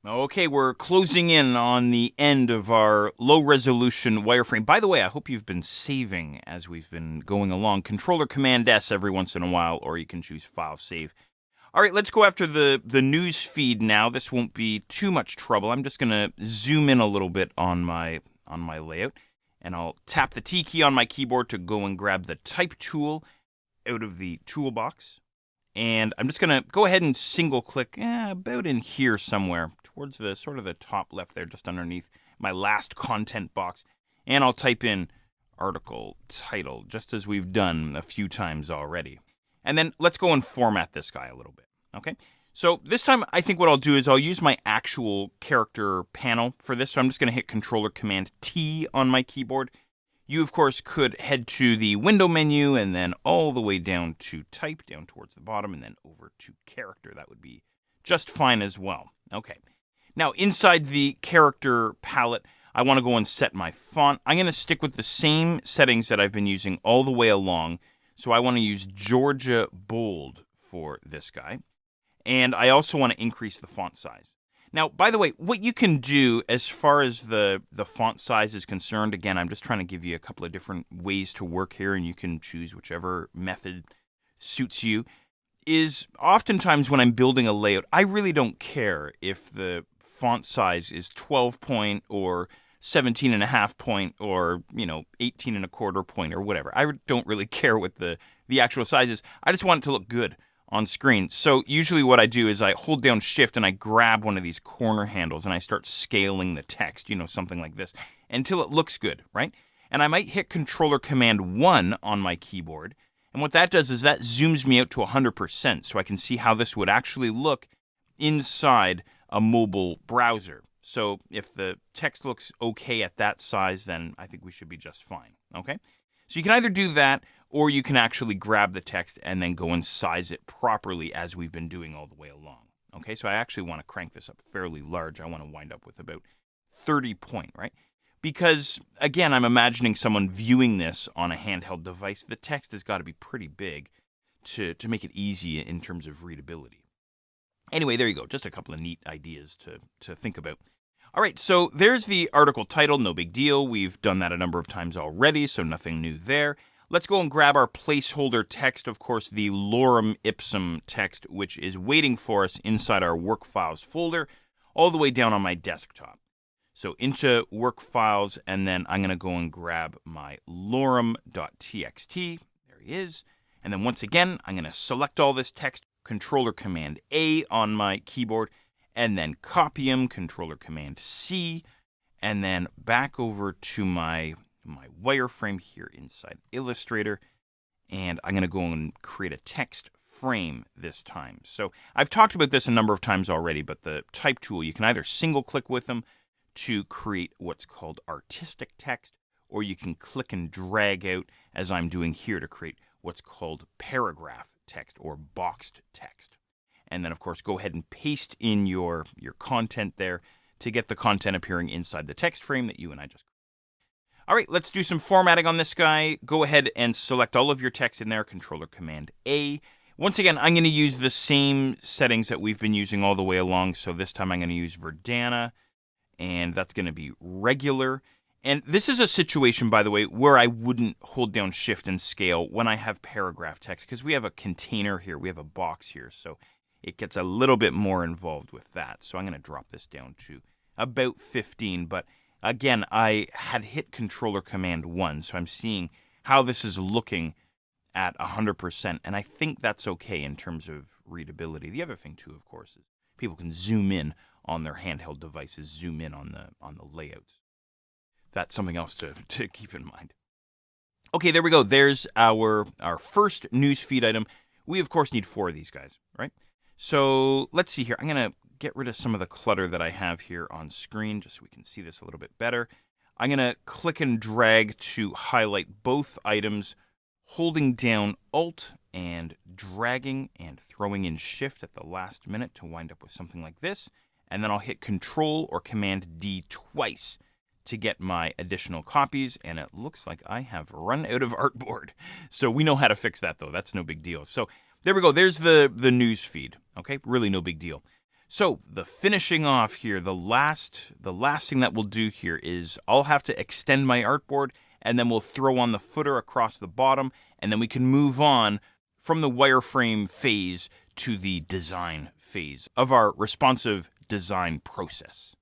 Okay, we're closing in on the end of our low-resolution wireframe. By the way, I hope you've been saving as we've been going along. Controller Command S every once in a while, or you can choose File Save. All right, let's go after the news feed now. This won't be too much trouble. I'm just going to zoom in a little bit on my layout, and I'll tap the T key on my keyboard to go and grab the Type tool out of the toolbox. And I'm just going to go ahead and single click about in here somewhere towards the sort of the top left there, just underneath my last content box. And I'll type in article title, just as we've done a few times already. And then let's go and format this guy a little bit. Okay. So this time I think what I'll do is I'll use my actual character panel for this. So I'm just going to hit Controller Command T on my keyboard. You, of course, could head to the window menu and then all the way down to type, down towards the bottom, and then over to character. That would be just fine as well. Okay. Now, inside the character palette, I want to go and set my font. I'm going to stick with the same settings that I've been using all the way along. So I want to use Georgia Bold for this guy. And I also want to increase the font size. Now, by the way, what you can do as far as the font size is concerned, again, I'm just trying to give you a couple of different ways to work here, and you can choose whichever method suits you, is oftentimes when I'm building a layout, I really don't care if the font size is 12 point or 17 and a half point or, 18 and a quarter point or whatever. I don't really care what the actual size is. I just want it to look good on screen. So usually what I do is I hold down Shift and I grab one of these corner handles and I start scaling the text, something like this, until it looks good, right? And I might hit Controller Command 1 on my keyboard. And what that does is that zooms me out to 100% so I can see how this would actually look inside a mobile browser. So if the text looks okay at that size, then I think we should be just fine, okay? So you can either do that, or you can actually grab the text and then go and size it properly as we've been doing all the way along. Okay, so I actually want to crank this up fairly large. I want to wind up with about 30 point, right? Because, again, I'm imagining someone viewing this on a handheld device. The text has got to be pretty big to make it easy in terms of readability. Anyway, there you go. Just a couple of neat ideas to think about. All right, so there's the article title. No big deal. We've done that a number of times already, so nothing new there. Let's go and grab our placeholder text, of course, the lorem ipsum text, which is waiting for us inside our work files folder, all the way down on my desktop. So into work files, and then I'm going to go and grab my lorem.txt. There he is. And then once again, I'm going to select all this text, Controller Command A on my keyboard, and then copy him, Controller Command C, and then back over to my wireframe here inside Illustrator, and I'm going to go and create a text frame this time. So I've talked about this a number of times already, but the Type tool, you can either single click with them to create what's called artistic text, or you can click and drag out, as I'm doing here, to create what's called paragraph text or boxed text. And then, of course, go ahead and paste in your content there to get the content appearing inside the text frame that you and I just created. All right, let's do some formatting on this guy. Go ahead and select all of your text in there, Controller Command A. Once again, I'm going to use the same settings that we've been using all the way along. So this time I'm going to use Verdana, and that's going to be regular. And this is a situation, by the way, where I wouldn't hold down Shift and scale when I have paragraph text, because we have a container here, we have a box here, so it gets a little bit more involved with that. So I'm going to drop this down to about 15, but again, I had hit Controller Command 1, so I'm seeing how this is looking at 100%, and I think that's okay in terms of readability. The other thing, too, of course, is people can zoom in on their handheld devices, zoom in on the layouts. That's something else to keep in mind. Okay, there we go. There's our first newsfeed item. We, of course, need 4 of these guys, right? So let's see here. I'm going to get rid of some of the clutter that I have here on screen just so we can see this a little bit better. I'm going to click and drag to highlight both items, holding down Alt and dragging and throwing in Shift at the last minute to wind up with something like this. And then I'll hit Control or Command D twice to get my additional copies, and it looks like I have run out of artboard. So we know how to fix that, though. That's no big deal. So there we go. There's the news feed. Okay, really no big deal. So the finishing off here, the last thing that we'll do here is I'll have to extend my artboard, and then we'll throw on the footer across the bottom, and then we can move on from the wireframe phase to the design phase of our responsive design process.